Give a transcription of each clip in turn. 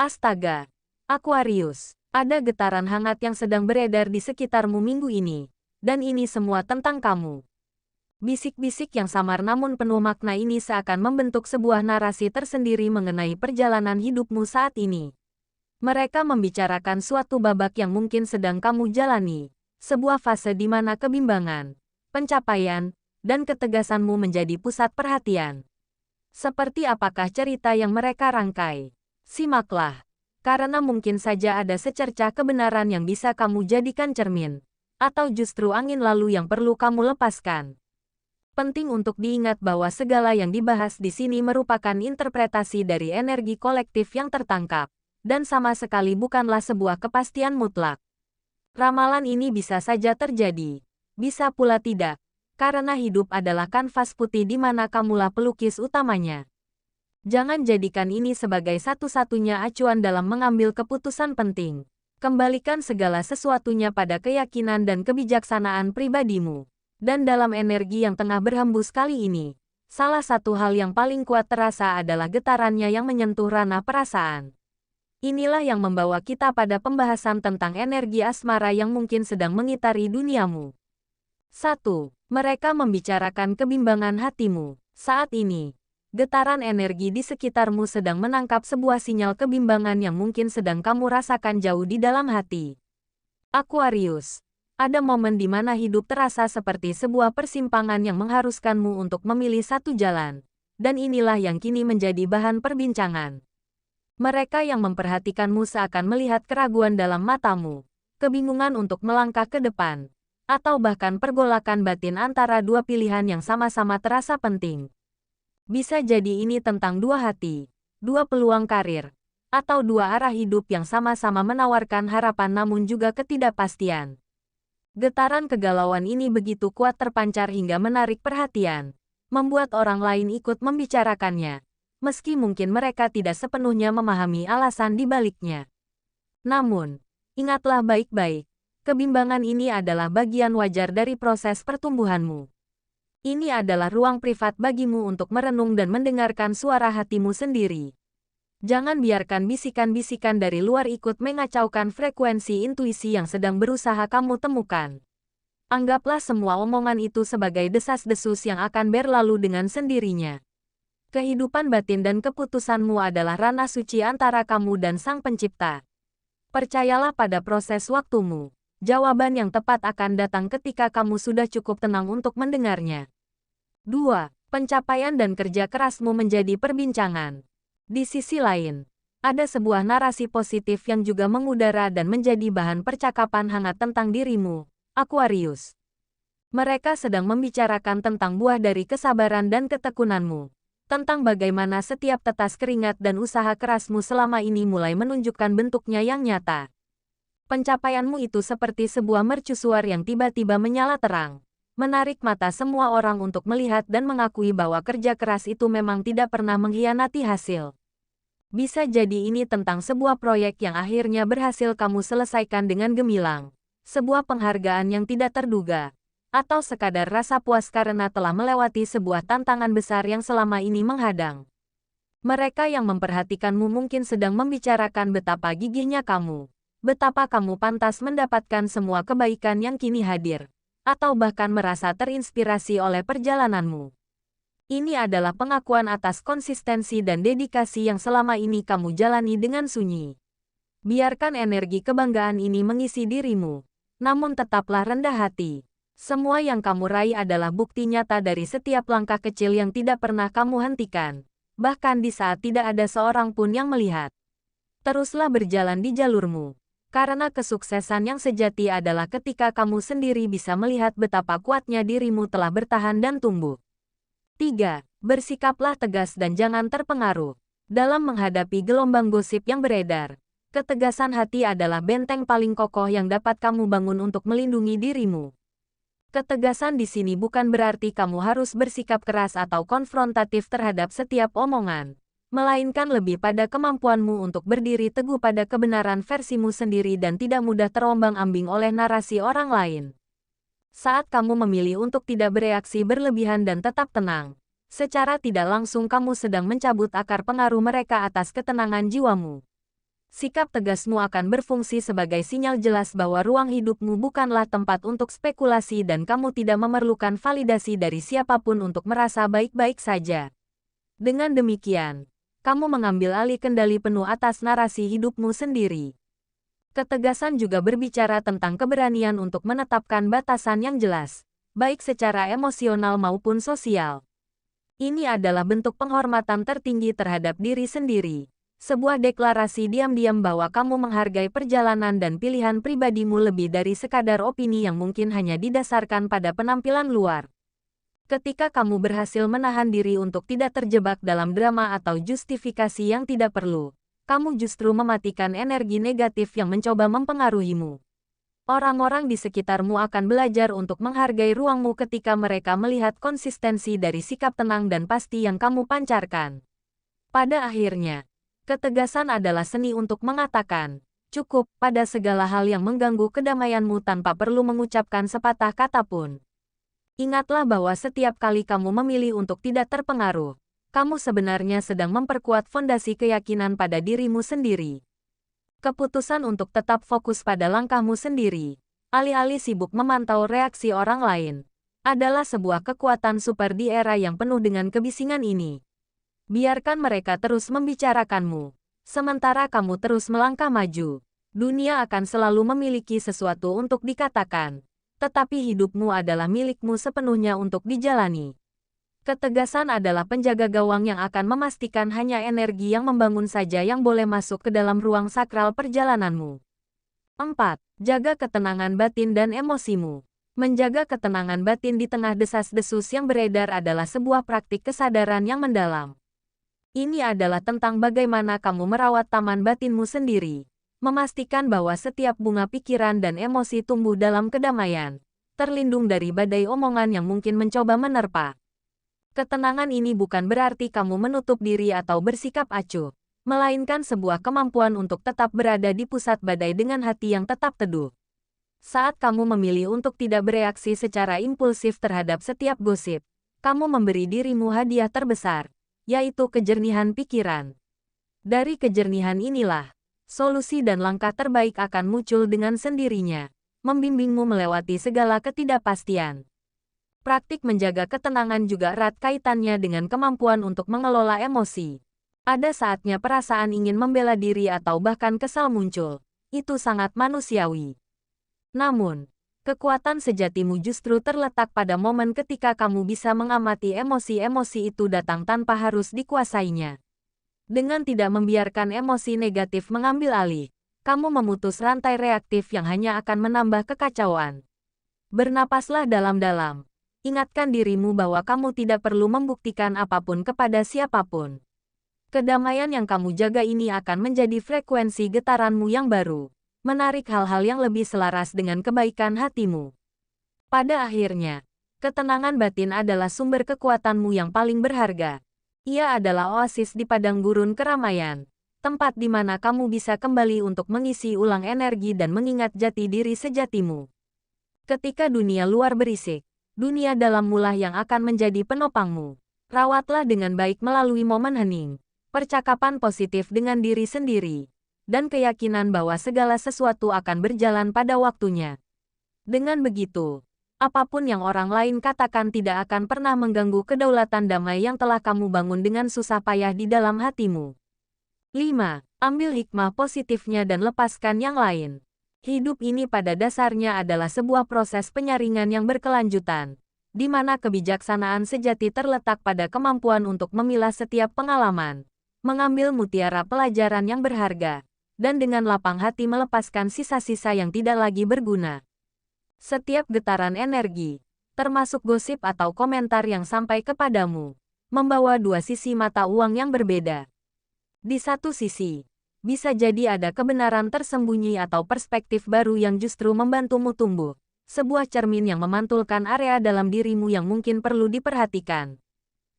Astaga, Aquarius, ada getaran hangat yang sedang beredar di sekitarmu minggu ini, dan ini semua tentang kamu. Bisik-bisik yang samar namun penuh makna ini seakan membentuk sebuah narasi tersendiri mengenai perjalanan hidupmu saat ini. Mereka membicarakan suatu babak yang mungkin sedang kamu jalani, sebuah fase di mana kebimbangan, pencapaian, dan ketegasanmu menjadi pusat perhatian. Seperti apakah cerita yang mereka rangkai? Simaklah, karena mungkin saja ada secercah kebenaran yang bisa kamu jadikan cermin, atau justru angin lalu yang perlu kamu lepaskan. Penting untuk diingat bahwa segala yang dibahas di sini merupakan interpretasi dari energi kolektif yang tertangkap, dan sama sekali bukanlah sebuah kepastian mutlak. Ramalan ini bisa saja terjadi, bisa pula tidak, karena hidup adalah kanvas putih di mana kamulah pelukis utamanya. Jangan jadikan ini sebagai satu-satunya acuan dalam mengambil keputusan penting. Kembalikan segala sesuatunya pada keyakinan dan kebijaksanaan pribadimu. Dan dalam energi yang tengah berhembus kali ini, salah satu hal yang paling kuat terasa adalah getarannya yang menyentuh ranah perasaan. Inilah yang membawa kita pada pembahasan tentang energi asmara yang mungkin sedang mengitari duniamu. 1. Mereka membicarakan kebimbangan hatimu. Saat ini, getaran energi di sekitarmu sedang menangkap sebuah sinyal kebimbangan yang mungkin sedang kamu rasakan jauh di dalam hati. Aquarius, ada momen di mana hidup terasa seperti sebuah persimpangan yang mengharuskanmu untuk memilih satu jalan, dan inilah yang kini menjadi bahan perbincangan. Mereka yang memperhatikanmu seakan melihat keraguan dalam matamu, kebingungan untuk melangkah ke depan, atau bahkan pergolakan batin antara dua pilihan yang sama-sama terasa penting. Bisa jadi ini tentang dua hati, dua peluang karir, atau dua arah hidup yang sama-sama menawarkan harapan namun juga ketidakpastian. Getaran kegalauan ini begitu kuat terpancar hingga menarik perhatian, membuat orang lain ikut membicarakannya, meski mungkin mereka tidak sepenuhnya memahami alasan di baliknya. Namun, ingatlah baik-baik, kebimbangan ini adalah bagian wajar dari proses pertumbuhanmu. Ini adalah ruang privat bagimu untuk merenung dan mendengarkan suara hatimu sendiri. Jangan biarkan bisikan-bisikan dari luar ikut mengacaukan frekuensi intuisi yang sedang berusaha kamu temukan. Anggaplah semua omongan itu sebagai desas-desus yang akan berlalu dengan sendirinya. Kehidupan batin dan keputusanmu adalah ranah suci antara kamu dan Sang Pencipta. Percayalah pada proses waktumu. Jawaban yang tepat akan datang ketika kamu sudah cukup tenang untuk mendengarnya. 2. Pencapaian dan kerja kerasmu menjadi perbincangan. Di sisi lain, ada sebuah narasi positif yang juga mengudara dan menjadi bahan percakapan hangat tentang dirimu, Aquarius. Mereka sedang membicarakan tentang buah dari kesabaran dan ketekunanmu, tentang bagaimana setiap tetes keringat dan usaha kerasmu selama ini mulai menunjukkan bentuknya yang nyata. Pencapaianmu itu seperti sebuah mercusuar yang tiba-tiba menyala terang, menarik mata semua orang untuk melihat dan mengakui bahwa kerja keras itu memang tidak pernah mengkhianati hasil. Bisa jadi ini tentang sebuah proyek yang akhirnya berhasil kamu selesaikan dengan gemilang, sebuah penghargaan yang tidak terduga, atau sekadar rasa puas karena telah melewati sebuah tantangan besar yang selama ini menghadang. Mereka yang memperhatikanmu mungkin sedang membicarakan betapa gigihnya kamu. Betapa kamu pantas mendapatkan semua kebaikan yang kini hadir, atau bahkan merasa terinspirasi oleh perjalananmu. Ini adalah pengakuan atas konsistensi dan dedikasi yang selama ini kamu jalani dengan sunyi. Biarkan energi kebanggaan ini mengisi dirimu, namun tetaplah rendah hati. Semua yang kamu raih adalah bukti nyata dari setiap langkah kecil yang tidak pernah kamu hentikan, bahkan di saat tidak ada seorang pun yang melihat. Teruslah berjalan di jalurmu. Karena kesuksesan yang sejati adalah ketika kamu sendiri bisa melihat betapa kuatnya dirimu telah bertahan dan tumbuh. 3. Bersikaplah tegas dan jangan terpengaruh. Dalam menghadapi gelombang gosip yang beredar, ketegasan hati adalah benteng paling kokoh yang dapat kamu bangun untuk melindungi dirimu. Ketegasan di sini bukan berarti kamu harus bersikap keras atau konfrontatif terhadap setiap omongan, melainkan lebih pada kemampuanmu untuk berdiri teguh pada kebenaran versimu sendiri dan tidak mudah terombang-ambing oleh narasi orang lain. Saat kamu memilih untuk tidak bereaksi berlebihan dan tetap tenang, secara tidak langsung kamu sedang mencabut akar pengaruh mereka atas ketenangan jiwamu. Sikap tegasmu akan berfungsi sebagai sinyal jelas bahwa ruang hidupmu bukanlah tempat untuk spekulasi dan kamu tidak memerlukan validasi dari siapapun untuk merasa baik-baik saja. Dengan demikian, kamu mengambil alih kendali penuh atas narasi hidupmu sendiri. Ketegasan juga berbicara tentang keberanian untuk menetapkan batasan yang jelas, baik secara emosional maupun sosial. Ini adalah bentuk penghormatan tertinggi terhadap diri sendiri. Sebuah deklarasi diam-diam bahwa kamu menghargai perjalanan dan pilihan pribadimu lebih dari sekadar opini yang mungkin hanya didasarkan pada penampilan luar. Ketika kamu berhasil menahan diri untuk tidak terjebak dalam drama atau justifikasi yang tidak perlu, kamu justru mematikan energi negatif yang mencoba mempengaruhimu. Orang-orang di sekitarmu akan belajar untuk menghargai ruangmu ketika mereka melihat konsistensi dari sikap tenang dan pasti yang kamu pancarkan. Pada akhirnya, ketegasan adalah seni untuk mengatakan, cukup, pada segala hal yang mengganggu kedamaianmu tanpa perlu mengucapkan sepatah kata pun. Ingatlah bahwa setiap kali kamu memilih untuk tidak terpengaruh, kamu sebenarnya sedang memperkuat fondasi keyakinan pada dirimu sendiri. Keputusan untuk tetap fokus pada langkahmu sendiri, alih-alih sibuk memantau reaksi orang lain, adalah sebuah kekuatan super di era yang penuh dengan kebisingan ini. Biarkan mereka terus membicarakanmu. Sementara kamu terus melangkah maju, dunia akan selalu memiliki sesuatu untuk dikatakan. Tetapi hidupmu adalah milikmu sepenuhnya untuk dijalani. Ketegasan adalah penjaga gawang yang akan memastikan hanya energi yang membangun saja yang boleh masuk ke dalam ruang sakral perjalananmu. 4. Jaga ketenangan batin dan emosimu. Menjaga ketenangan batin di tengah desas-desus yang beredar adalah sebuah praktik kesadaran yang mendalam. Ini adalah tentang bagaimana kamu merawat taman batinmu sendiri, memastikan bahwa setiap bunga pikiran dan emosi tumbuh dalam kedamaian, terlindung dari badai omongan yang mungkin mencoba menerpa. Ketenangan ini bukan berarti kamu menutup diri atau bersikap acuh, melainkan sebuah kemampuan untuk tetap berada di pusat badai dengan hati yang tetap teduh. Saat kamu memilih untuk tidak bereaksi secara impulsif terhadap setiap gosip, kamu memberi dirimu hadiah terbesar, yaitu kejernihan pikiran. Dari kejernihan inilah, solusi dan langkah terbaik akan muncul dengan sendirinya, membimbingmu melewati segala ketidakpastian. Praktik menjaga ketenangan juga erat kaitannya dengan kemampuan untuk mengelola emosi. Ada saatnya perasaan ingin membela diri atau bahkan kesal muncul. Itu sangat manusiawi. Namun, kekuatan sejatimu justru terletak pada momen ketika kamu bisa mengamati emosi-emosi itu datang tanpa harus dikuasainya. Dengan tidak membiarkan emosi negatif mengambil alih, kamu memutus rantai reaktif yang hanya akan menambah kekacauan. Bernapaslah dalam-dalam. Ingatkan dirimu bahwa kamu tidak perlu membuktikan apapun kepada siapapun. Kedamaian yang kamu jaga ini akan menjadi frekuensi getaranmu yang baru, menarik hal-hal yang lebih selaras dengan kebaikan hatimu. Pada akhirnya, ketenangan batin adalah sumber kekuatanmu yang paling berharga. Ia adalah oasis di padang gurun keramaian, tempat di mana kamu bisa kembali untuk mengisi ulang energi dan mengingat jati diri sejatimu. Ketika dunia luar berisik, dunia dalam mulah yang akan menjadi penopangmu. Rawatlah dengan baik melalui momen hening, percakapan positif dengan diri sendiri, dan keyakinan bahwa segala sesuatu akan berjalan pada waktunya. Dengan begitu, apapun yang orang lain katakan tidak akan pernah mengganggu kedaulatan damai yang telah kamu bangun dengan susah payah di dalam hatimu. 5. Ambil hikmah positifnya dan lepaskan yang lain. Hidup ini pada dasarnya adalah sebuah proses penyaringan yang berkelanjutan, di mana kebijaksanaan sejati terletak pada kemampuan untuk memilah setiap pengalaman, mengambil mutiara pelajaran yang berharga, dan dengan lapang hati melepaskan sisa-sisa yang tidak lagi berguna. Setiap getaran energi, termasuk gosip atau komentar yang sampai kepadamu, membawa dua sisi mata uang yang berbeda. Di satu sisi, bisa jadi ada kebenaran tersembunyi atau perspektif baru yang justru membantumu tumbuh, sebuah cermin yang memantulkan area dalam dirimu yang mungkin perlu diperhatikan.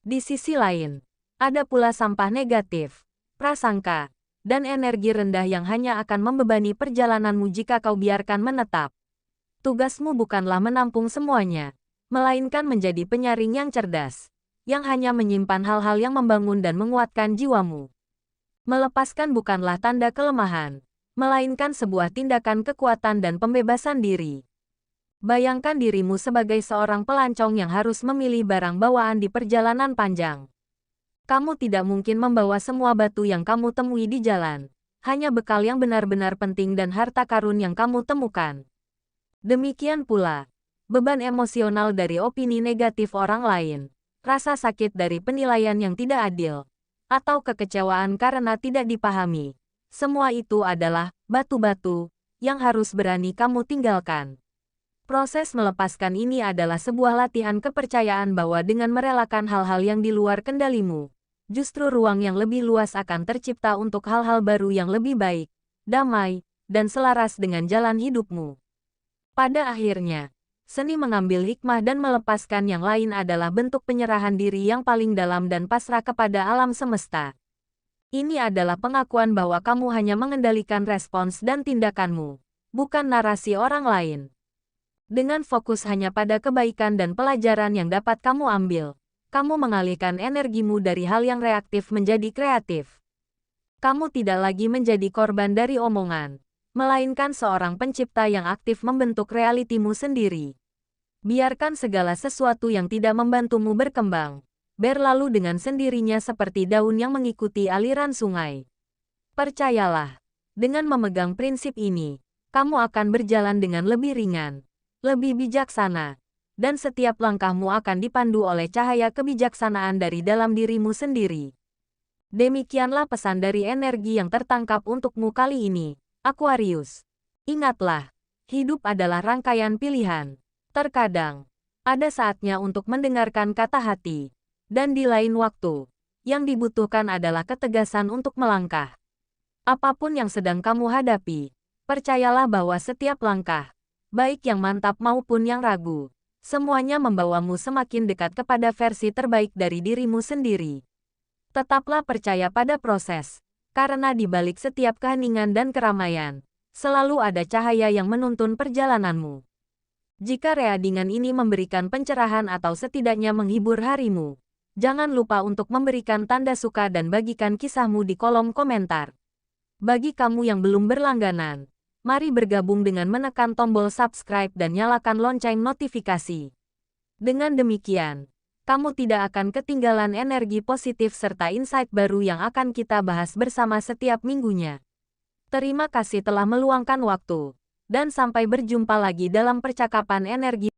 Di sisi lain, ada pula sampah negatif, prasangka, dan energi rendah yang hanya akan membebani perjalananmu jika kau biarkan menetap. Tugasmu bukanlah menampung semuanya, melainkan menjadi penyaring yang cerdas, yang hanya menyimpan hal-hal yang membangun dan menguatkan jiwamu. Melepaskan bukanlah tanda kelemahan, melainkan sebuah tindakan kekuatan dan pembebasan diri. Bayangkan dirimu sebagai seorang pelancong yang harus memilih barang bawaan di perjalanan panjang. Kamu tidak mungkin membawa semua batu yang kamu temui di jalan, hanya bekal yang benar-benar penting dan harta karun yang kamu temukan. Demikian pula, beban emosional dari opini negatif orang lain, rasa sakit dari penilaian yang tidak adil, atau kekecewaan karena tidak dipahami. Semua itu adalah batu-batu yang harus berani kamu tinggalkan. Proses melepaskan ini adalah sebuah latihan kepercayaan bahwa dengan merelakan hal-hal yang di luar kendalimu, justru ruang yang lebih luas akan tercipta untuk hal-hal baru yang lebih baik, damai, dan selaras dengan jalan hidupmu. Pada akhirnya, seni mengambil hikmah dan melepaskan yang lain adalah bentuk penyerahan diri yang paling dalam dan pasrah kepada alam semesta. Ini adalah pengakuan bahwa kamu hanya mengendalikan respons dan tindakanmu, bukan narasi orang lain. Dengan fokus hanya pada kebaikan dan pelajaran yang dapat kamu ambil, kamu mengalihkan energimu dari hal yang reaktif menjadi kreatif. Kamu tidak lagi menjadi korban dari omongan, melainkan seorang pencipta yang aktif membentuk realitimu sendiri. Biarkan segala sesuatu yang tidak membantumu berkembang, berlalu dengan sendirinya seperti daun yang mengikuti aliran sungai. Percayalah, dengan memegang prinsip ini, kamu akan berjalan dengan lebih ringan, lebih bijaksana, dan setiap langkahmu akan dipandu oleh cahaya kebijaksanaan dari dalam dirimu sendiri. Demikianlah pesan dari energi yang tertangkap untukmu kali ini, Aquarius. Ingatlah, hidup adalah rangkaian pilihan. Terkadang, ada saatnya untuk mendengarkan kata hati, dan di lain waktu, yang dibutuhkan adalah ketegasan untuk melangkah. Apapun yang sedang kamu hadapi, percayalah bahwa setiap langkah, baik yang mantap maupun yang ragu, semuanya membawamu semakin dekat kepada versi terbaik dari dirimu sendiri. Tetaplah percaya pada proses, karena di balik setiap keheningan dan keramaian, selalu ada cahaya yang menuntun perjalananmu. Jika readingan ini memberikan pencerahan atau setidaknya menghibur harimu, jangan lupa untuk memberikan tanda suka dan bagikan kisahmu di kolom komentar. Bagi kamu yang belum berlangganan, mari bergabung dengan menekan tombol subscribe dan nyalakan lonceng notifikasi. Dengan demikian, kamu tidak akan ketinggalan energi positif serta insight baru yang akan kita bahas bersama setiap minggunya. Terima kasih telah meluangkan waktu, dan sampai berjumpa lagi dalam percakapan energi